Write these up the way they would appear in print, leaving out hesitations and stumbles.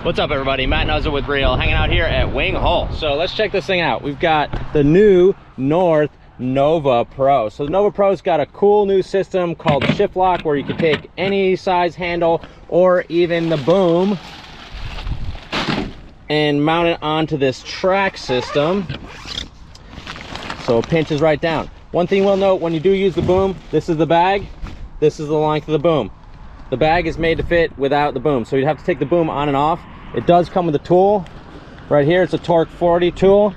What's up, everybody? Matt Nuzzo with Real, hanging out here at Wing Hull. So let's check this thing out. We've got the new North Nova Pro. So the Nova Pro's got a cool new system called Shift Lock, where you can take any size handle or even the boom and mount it onto this track system. So it pinches right down. One thing we'll note, when you do use the boom, this is the bag, this is the length of the boom. The bag is made to fit without the boom, so you'd have to take the boom on and off. It does come with a tool right here. It's a Torque 40 tool.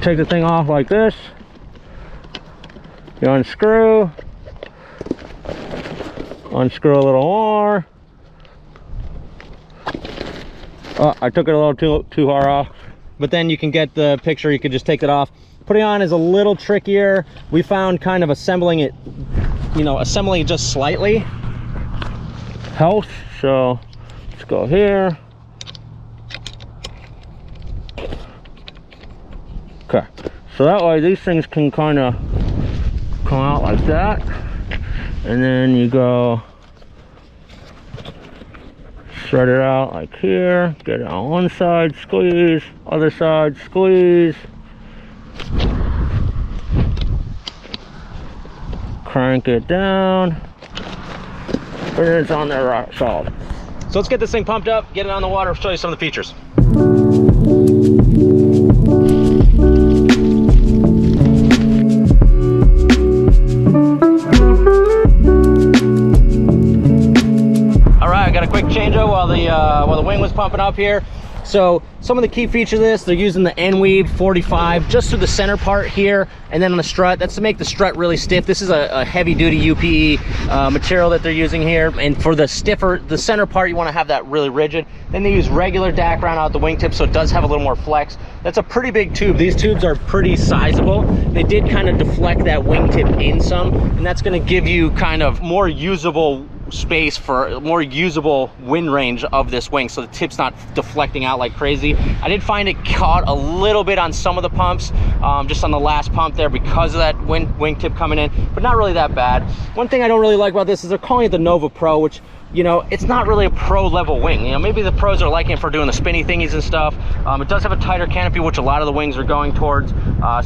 Take the thing off like this. You unscrew a little more. Oh, I took it a little too hard off, but then you can get the picture. You can just take it off. Putting on is a little trickier. We found kind of assembling it, assembling it just slightly helps. So let's go here. Okay, so that way these things can kind of come out like that, and then you go spread it out like here, get it on one side, squeeze, other side, squeeze, crank it down, and it's on there rock solid. So let's get this thing pumped up, get it on the water, show you some of the features. All right, I got a quick changeover while the wing was pumping up here. So some of the key features of this, they're using the N-Weave 45 just through the center part here, and then on the strut. That's to make the strut really stiff. This is a heavy-duty UPE material that they're using here, and for the center part, you want to have that really rigid. Then they use regular Dacron out the wingtip, so it does have a little more flex. That's a pretty big tube. These tubes are pretty sizable. They did kind of deflect that wingtip in some, and that's going to give you kind of more usable space for more usable wind range of this wing, so the tip's not deflecting out like crazy. I did find it caught a little bit on some of the pumps, just on the last pump there because of that wing tip coming in, but not really that bad. One thing I don't really like about this is they're calling it the Nova Pro, which, it's not really a pro level wing. Maybe the pros are liking it for doing the spinny thingies and stuff. It does have a tighter canopy, which a lot of the wings are going towards,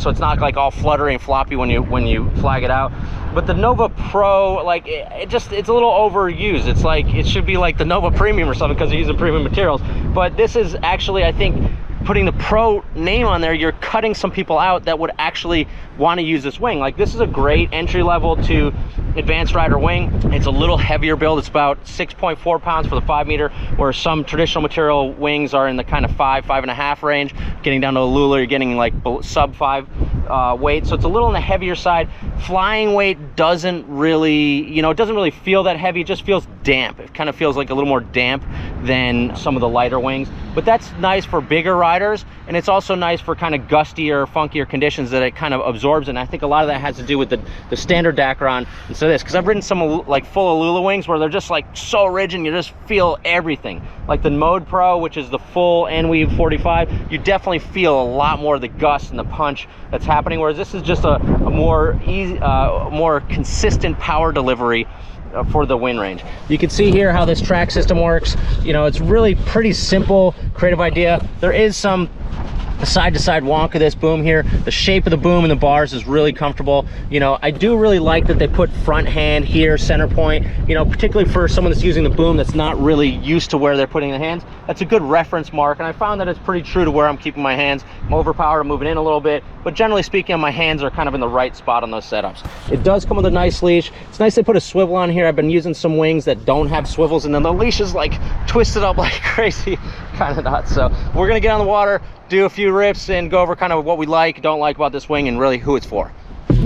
so it's not like all fluttery and floppy when you flag it out. But the Nova Pro, like, it's a little overused. It's like, it should be like the Nova Premium or something because they're using premium materials. But this is actually, I think, putting the Pro name on there, you're cutting some people out that would actually want to use this wing. Like, this is a great entry level to advanced rider wing. It's a little heavier build. It's about 6.4 pounds for the 5 meter, where some traditional material wings are in the kind of 5.5 range. Getting down to a Lula, you're getting like sub 5 weight. So it's a little on the heavier side. Flying weight doesn't really, it doesn't really feel that heavy. It just feels damp. It kind of feels like a little more damp than some of the lighter wings. But that's nice for bigger riders, and it's also nice for kind of gustier, funkier conditions that it kind of absorbs. And I think a lot of that has to do with the standard Dacron instead of this, because I've ridden some like full Alula wings where they're just like so rigid and you just feel everything. Like the Mode Pro, which is the full N-Weave 45, you definitely feel a lot more of the gust and the punch that's happening, whereas this is just a more easy, more consistent power delivery for the wind range. You can see here how this track system works. It's really pretty simple, creative idea. There is some side-to-side wonk of this boom here. The shape of the boom and the bars is really comfortable. I do really like that they put front hand here, center point, particularly for someone that's using the boom that's not really used to where they're putting the hands. That's a good reference mark, and I found that it's pretty true to where I'm keeping my hands. I'm overpowered, I'm moving in a little bit, but generally speaking, my hands are kind of in the right spot on those setups. It does come with a nice leash. It's nice they put a swivel on here. I've been using some wings that don't have swivels, and then the leash is like twisted up like crazy, kind of nuts. So we're gonna get on the water, do a few rips, and go over kind of what we like, don't like about this wing, and really who it's for. See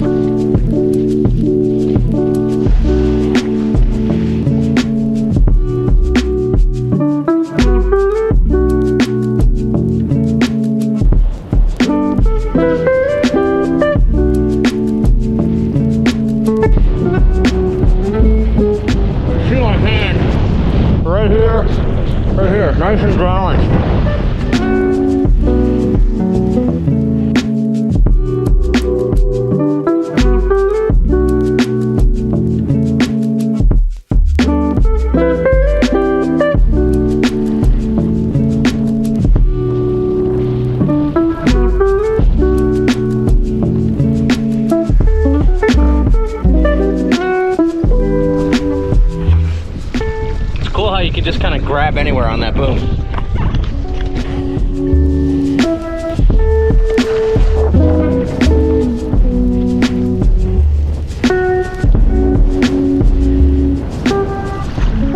my hand right here, nice and drawing. just kind of grab anywhere on that boom.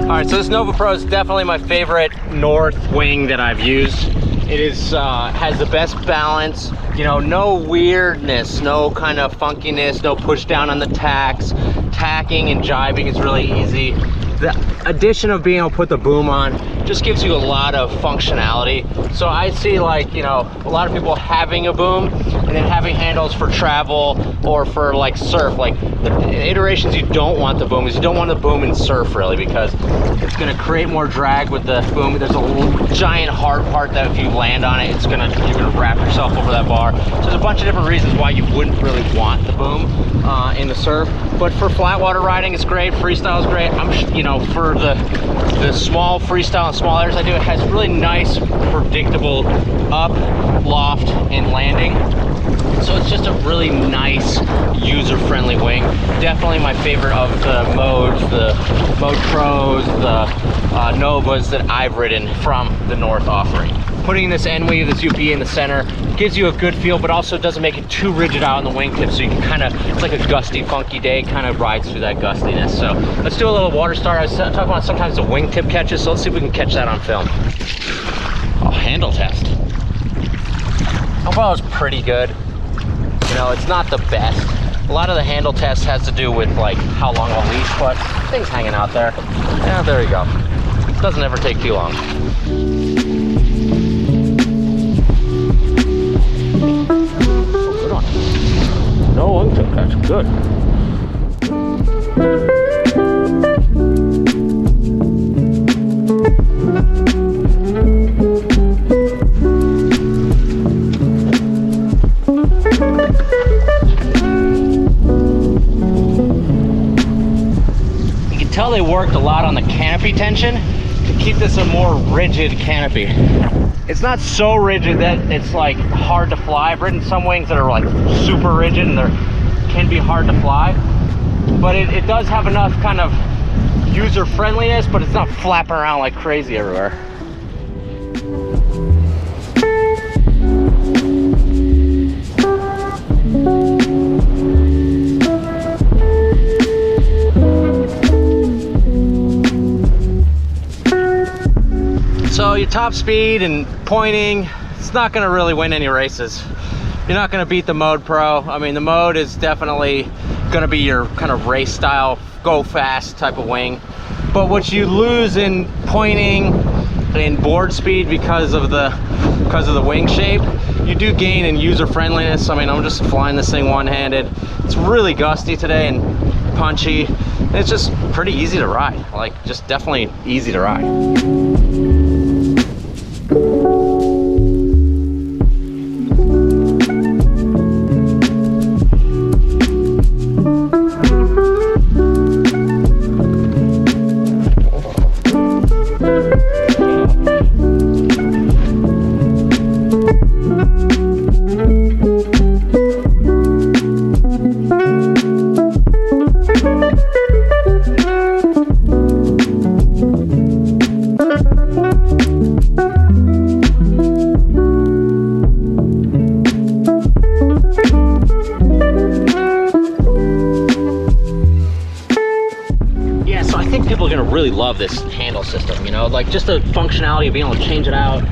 All right, so this Nova Pro is definitely my favorite north wing that I've used. It is has the best balance, you know, no weirdness, no kind of funkiness, no push down on the tacks. Tacking and jibing is really easy. The addition of being able to put the boom on just gives you a lot of functionality. So I see, like, you know, a lot of people having a boom and then having handles for travel or for like surf. Like the iterations you don't want the boom is you don't want the boom in surf really, because it's going to create more drag with the boom. There's a little giant hard part that if you land on it, you're gonna wrap yourself over that bar. So there's a bunch of different reasons why you wouldn't really want the boom in the surf. But for flat water riding, it's great. Freestyle is great. You know, for the small freestyle and small areas I do, it has really nice, predictable up, loft, and landing. So it's just a really nice, user-friendly wing. Definitely my favorite of the modes, the Mode Pros, the Novas that I've ridden from the North offering. Putting this end weave, this UP in the center, gives you a good feel, but also doesn't make it too rigid out on the wingtip, so you can kind of, it's like a gusty, funky day, kind of rides through that gustiness. So let's do a little water start. I was talking about sometimes the wingtip catches, so let's see if we can catch that on film. Oh, handle test. I thought it was pretty good. You know, it's not the best. A lot of the handle test has to do with like how long a leash, but things hanging out there. Yeah, there you go. It doesn't ever take too long. No wingtip catch, good. You can tell they worked a lot on the canopy tension to keep this a more rigid canopy. It's not so rigid that it's like hard to fly. I've ridden some wings that are like super rigid and they can be hard to fly, but it does have enough kind of user friendliness, but it's not flapping around like crazy everywhere. So your top speed and pointing, it's not going to really win any races. You're not going to beat the Mode Pro. I mean, the Mode is definitely going to be your kind of race style, go fast type of wing. But what you lose in pointing and board speed because of the wing shape, you do gain in user friendliness. I mean, I'm just flying this thing one-handed. It's really gusty today and punchy. And it's just pretty easy to ride. Like, just definitely easy to ride. Really love this handle system, you know, like just the functionality of being able to change it out,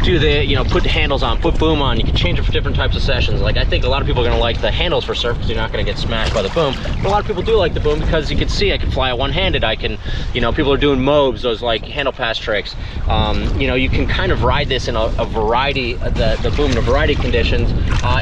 do the, you know, put the handles on, put boom on. You can change it for different types of sessions. Like, I think a lot of people are going to like the handles for surf because you're not going to get smashed by the boom, but a lot of people do like the boom because you can see I can fly it one-handed. I can, you know, people are doing mobs, those like handle pass tricks. You know, you can kind of ride this in a variety, the boom in a variety of conditions.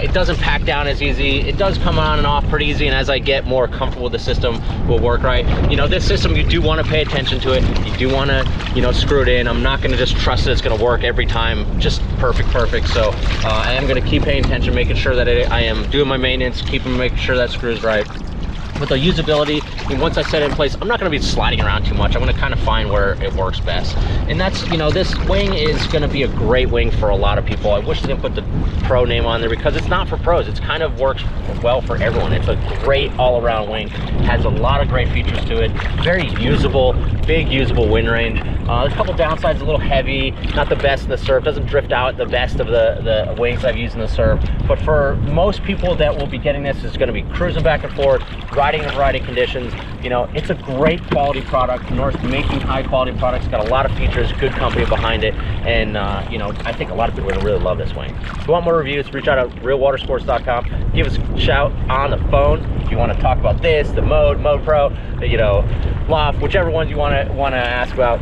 It doesn't pack down as easy. It does come on and off pretty easy, and as I get more comfortable with the system, will work right. You know, this system, you do want to pay attention to it. You do want to, you know, screw it in. I'm not going to just trust that it's going to work every time, just perfect. So I am going to keep paying attention, making sure that I am doing my maintenance, making sure that screws right. With the usability, and once I set it in place, I'm not going to be sliding around too much. I'm going to kind of find where it works best. And that's, you know, this wing is going to be a great wing for a lot of people. I wish they didn't put the pro name on there because it's not for pros. It's kind of works well for everyone. It's a great all-around wing. Has a lot of great features to it. Very usable. big usable wind range. There's a couple downsides, a little heavy, not the best in the surf, doesn't drift out the best of the wings I've used in the surf. But for most people that will be getting this, it's going to be cruising back and forth, riding in a variety of conditions. You know, it's a great quality product. North's making high quality products, got a lot of features, good company behind it, and you know, I think a lot of people are going to really love this wing. If you want more reviews, reach out at realwatersports.com. Give us a shout on the phone if you want to talk about this, the Mode Pro, you know, Loft, whichever ones you want to ask about.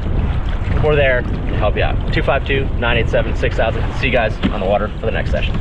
We're there to help you out. 252-987-6000. See you guys on the water for the next session.